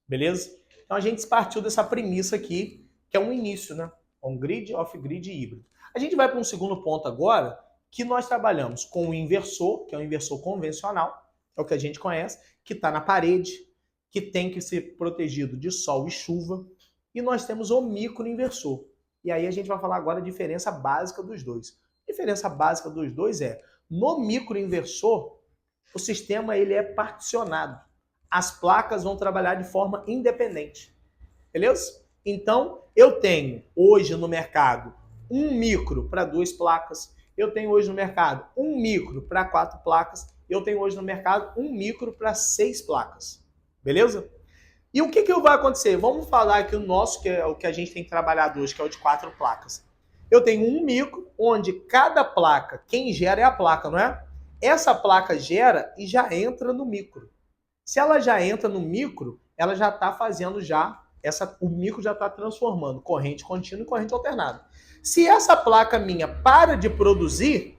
beleza? Então a gente partiu dessa premissa aqui, que é um início, né? On-grid, off-grid e híbrido. A gente vai para um segundo ponto agora, que nós trabalhamos com o inversor, que é um inversor convencional, é o que a gente conhece, que está na parede, que tem que ser protegido de sol e chuva, e nós temos o microinversor. E aí a gente vai falar agora a diferença básica dos dois. A diferença básica dos dois é, no microinversor, o sistema ele é particionado. As placas vão trabalhar de forma independente. Beleza? Então, eu tenho hoje no mercado um micro para 2 placas, eu tenho hoje no mercado um micro para 4 placas, eu tenho hoje no mercado um micro para 6 placas. Beleza? E o que vai acontecer? Vamos falar aqui o nosso, que é o que a gente tem trabalhado hoje, que é o de 4 placas. Eu tenho um micro, onde cada placa, quem gera é a placa, não é? Essa placa gera e já entra no micro. Se ela já entra no micro, ela já está fazendo o micro já está transformando corrente contínua em corrente alternada. Se essa placa minha para de produzir,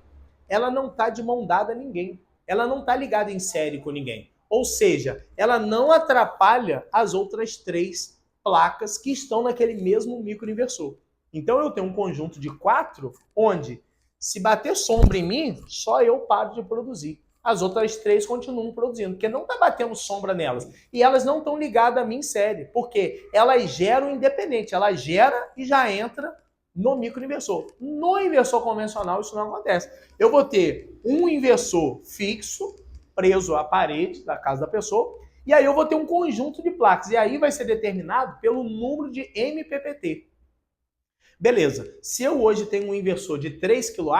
ela não está de mão dada a ninguém. Ela não está ligada em série com ninguém. Ou seja, ela não atrapalha as outras 3 placas que estão naquele mesmo microinversor. Então eu tenho um conjunto de 4, onde se bater sombra em mim, só eu paro de produzir. As outras 3 continuam produzindo, porque não está batendo sombra nelas. E elas não estão ligadas a mim em série, porque elas geram independente. Ela gera e já entra no microinversor. No inversor convencional isso não acontece. Eu vou ter um inversor fixo, preso à parede da casa da pessoa, e aí eu vou ter um conjunto de placas. E aí vai ser determinado pelo número de MPPT. Beleza. Se eu hoje tenho um inversor de 3 kW,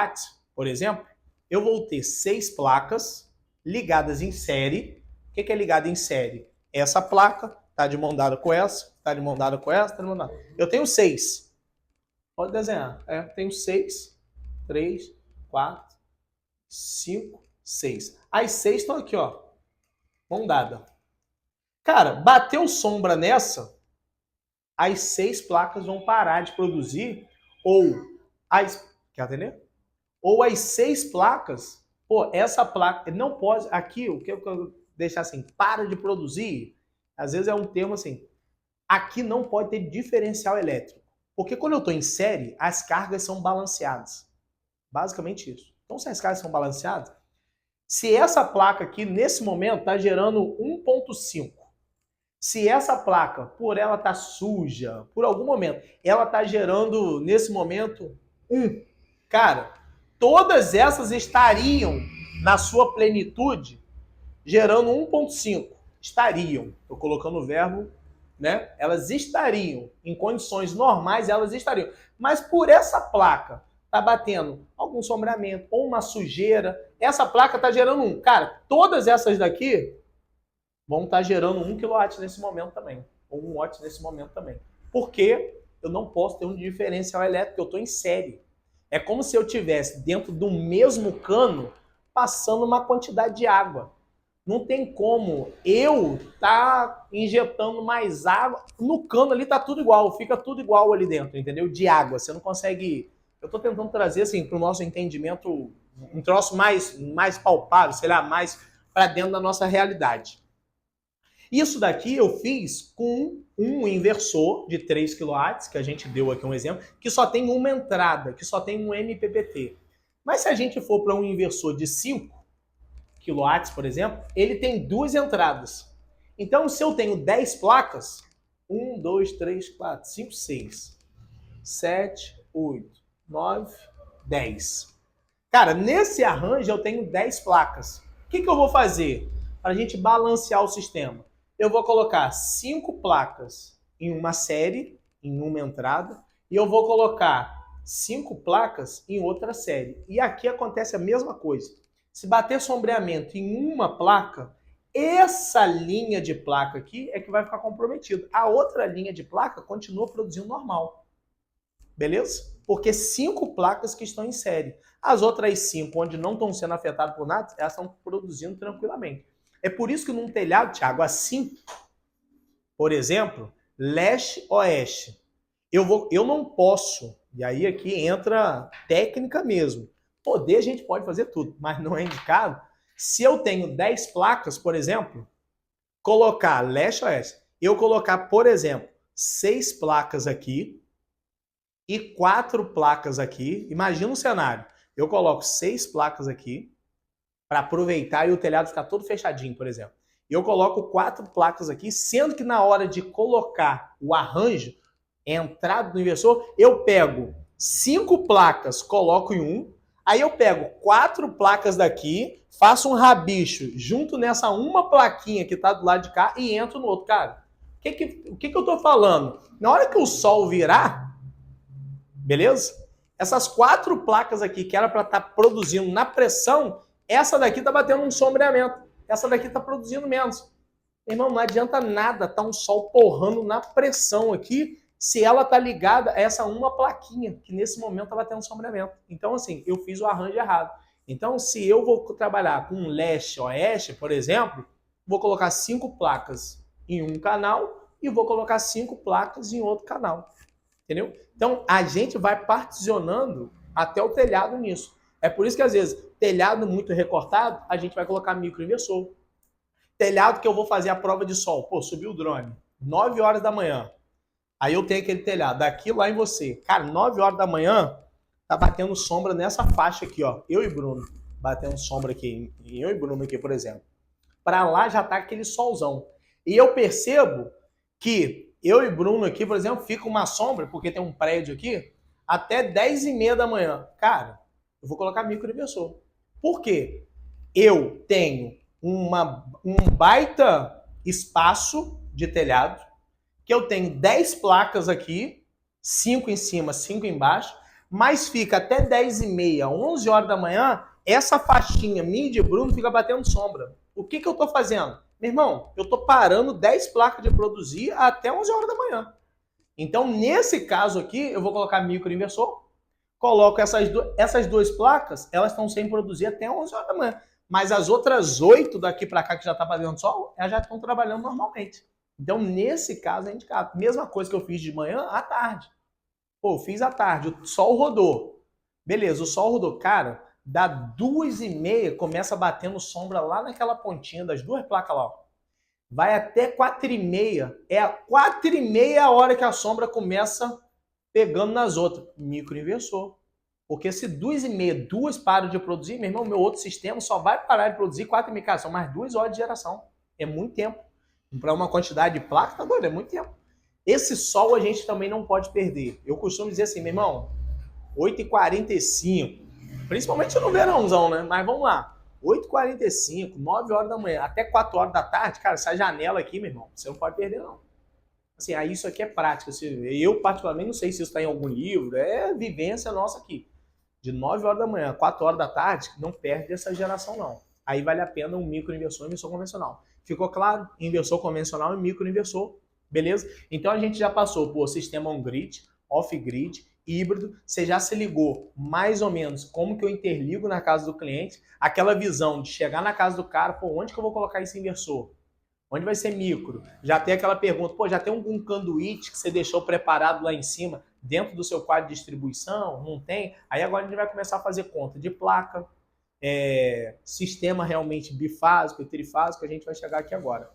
por exemplo, eu vou ter 6 placas ligadas em série. O que é ligado em série? Essa placa está de mão dada com essa, está de mão dada com essa, está de mão dada. Eu tenho 6. Pode desenhar. Tenho 6, 3, 4, 5, 6. As 6 estão aqui, ó. Mão dada. Cara, bateu sombra nessa, as 6 placas vão parar de produzir, ou quer entender? Ou as 6 placas, essa placa não pode, aqui, o que eu deixar assim, para de produzir, às vezes é um termo assim, aqui não pode ter diferencial elétrico, porque quando eu estou em série, as cargas são balanceadas, basicamente isso. Então, se as cargas são balanceadas, se essa placa aqui, nesse momento, está gerando 1.5, se essa placa, por ela estar suja, por algum momento, ela está gerando, nesse momento, 1, cara, todas essas estariam, na sua plenitude, gerando 1.5. Estariam. Estou colocando o verbo, né? Elas estariam. Em condições normais, elas estariam. Mas por essa placa tá batendo algum sombreamento ou uma sujeira, essa placa está gerando 1. Cara, todas essas daqui vão estar gerando 1 kW nesse momento também. Ou 1 watt nesse momento também. Porque eu não posso ter um diferencial elétrico, eu estou em série. É como se eu tivesse dentro do mesmo cano passando uma quantidade de água. Não tem como eu estar injetando mais água. No cano ali tá tudo igual, fica tudo igual ali dentro, entendeu? De água. Você não consegue. Eu estou tentando trazer assim para o nosso entendimento um troço mais palpável, sei lá, mais para dentro da nossa realidade. Isso daqui eu fiz com um inversor de 3 kW, que a gente deu aqui um exemplo, que só tem uma entrada, que só tem um MPPT. Mas se a gente for para um inversor de 5 kW, por exemplo, ele tem 2 entradas. Então, se eu tenho 10 placas, 1, 2, 3, 4, 5, 6, 7, 8, 9, 10. Cara, nesse arranjo eu tenho 10 placas. O que eu vou fazer para a gente balancear o sistema? Eu vou colocar 5 placas em uma série, em uma entrada, e eu vou colocar 5 placas em outra série. E aqui acontece a mesma coisa. Se bater sombreamento em uma placa, essa linha de placa aqui é que vai ficar comprometida. A outra linha de placa continua produzindo normal. Beleza? Porque 5 placas que estão em série. As outras 5, onde não estão sendo afetadas por nada, elas estão produzindo tranquilamente. É por isso que num telhado, Thiago, assim, por exemplo, leste-oeste, eu não posso, e aí aqui entra técnica mesmo. Poder a gente pode fazer tudo, mas não é indicado. Se eu tenho 10 placas, por exemplo, colocar leste-oeste, eu colocar, por exemplo, 6 placas aqui e 4 placas aqui. Imagina um cenário. Eu coloco 6 placas aqui para aproveitar e o telhado ficar todo fechadinho, por exemplo. Eu coloco 4 placas aqui, sendo que na hora de colocar o arranjo, entrada do inversor, eu pego 5 placas, coloco em um, aí eu pego 4 placas daqui, faço um rabicho junto nessa uma plaquinha que está do lado de cá e entro no outro. Cara, o que eu estou falando? Na hora que o sol virar, beleza? Essas 4 placas aqui que era para estar produzindo na pressão, essa daqui está batendo um sombreamento. Essa daqui está produzindo menos. Irmão, não adianta nada tá um sol porrando na pressão aqui se ela tá ligada a essa uma plaquinha, que nesse momento ela tem um sombreamento. Então, assim, eu fiz o arranjo errado. Então, se eu vou trabalhar com leste-oeste, por exemplo, vou colocar 5 placas em um canal e vou colocar 5 placas em outro canal. Entendeu? Então, a gente vai particionando até o telhado nisso. É por isso que, às vezes, telhado muito recortado, a gente vai colocar microinversor. Telhado que eu vou fazer a prova de sol. Pô, subiu o drone. 9 horas da manhã. Aí eu tenho aquele telhado daqui lá em você. Cara, 9 horas da manhã, tá batendo sombra nessa faixa aqui, ó. Eu e Bruno. Batendo sombra aqui. Eu e Bruno aqui, por exemplo. Para lá já tá aquele solzão. E eu percebo que eu e Bruno aqui, por exemplo, fica uma sombra, porque tem um prédio aqui, até 10h30 da manhã. Cara, eu vou colocar microinversor. Por quê? Eu tenho um baita espaço de telhado, que eu tenho 10 placas aqui, 5 em cima, 5 embaixo, mas fica até 10h30, 11 horas da manhã, essa faixinha minha de Bruno fica batendo sombra. O que eu estou fazendo? Meu irmão, eu estou parando 10 placas de produzir até 11 horas da manhã. Então, nesse caso aqui, eu vou colocar microinversor, coloco essas duas placas, elas estão sem produzir até 11 horas da manhã. Mas as outras 8 daqui para cá que já está fazendo sol, elas já estão trabalhando normalmente. Então, nesse caso, é indicado. Mesma coisa que eu fiz de manhã à tarde. Pô, fiz à tarde, o sol rodou. Beleza, o sol rodou. Cara, dá 2h30, começa batendo sombra lá naquela pontinha das 2 placas lá. Vai até 4h30. É a 4h30 a hora que a sombra começa pegando nas outras. Microinversor. Porque se 2h30, 2 param de produzir, meu irmão, meu outro sistema só vai parar de produzir 4h30. Cara, são mais 2 horas de geração. É muito tempo. Para uma quantidade de placa, tá doido? É muito tempo. Esse sol a gente também não pode perder. Eu costumo dizer assim, meu irmão, 8h45, principalmente no verãozão, né? Mas vamos lá. 8h45, 9 horas da manhã, até 4 horas da tarde, cara, essa janela aqui, meu irmão, você não pode perder, não. Assim, aí isso aqui é prática. Eu, particularmente, não sei se isso está em algum livro, é vivência nossa aqui. De 9 horas da manhã a 4 horas da tarde, não perde essa geração, não. Aí vale a pena um microinversor e inversor convencional. Ficou claro? Inversor convencional e microinversor. Beleza? Então a gente já passou por sistema on-grid, off-grid, híbrido. Você já se ligou mais ou menos como que eu interligo na casa do cliente. Aquela visão de chegar na casa do cara, pô, onde que eu vou colocar esse inversor? Onde vai ser micro? Já tem aquela pergunta, pô, já tem algum conduíte que você deixou preparado lá em cima, dentro do seu quadro de distribuição? Não tem? Aí agora a gente vai começar a fazer conta de placa, sistema realmente bifásico e trifásico, a gente vai chegar aqui agora.